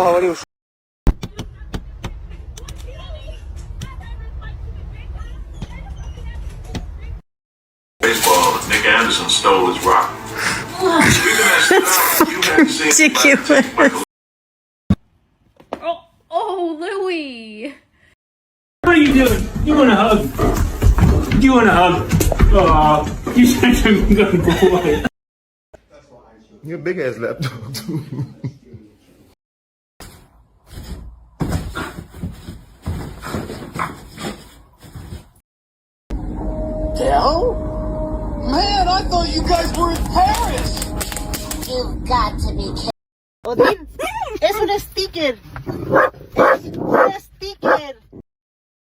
how are you? Baseball, Nick Anderson stole his rock. Ridiculous. Oh, Louie. What are you doing? You want a hug? You want a hug? Oh, you're such a good boy. Your big ass laptop too. Dell? Man, I thought you guys were in Paris! You've got to be kidding. O din, es un sticker. Es un sticker.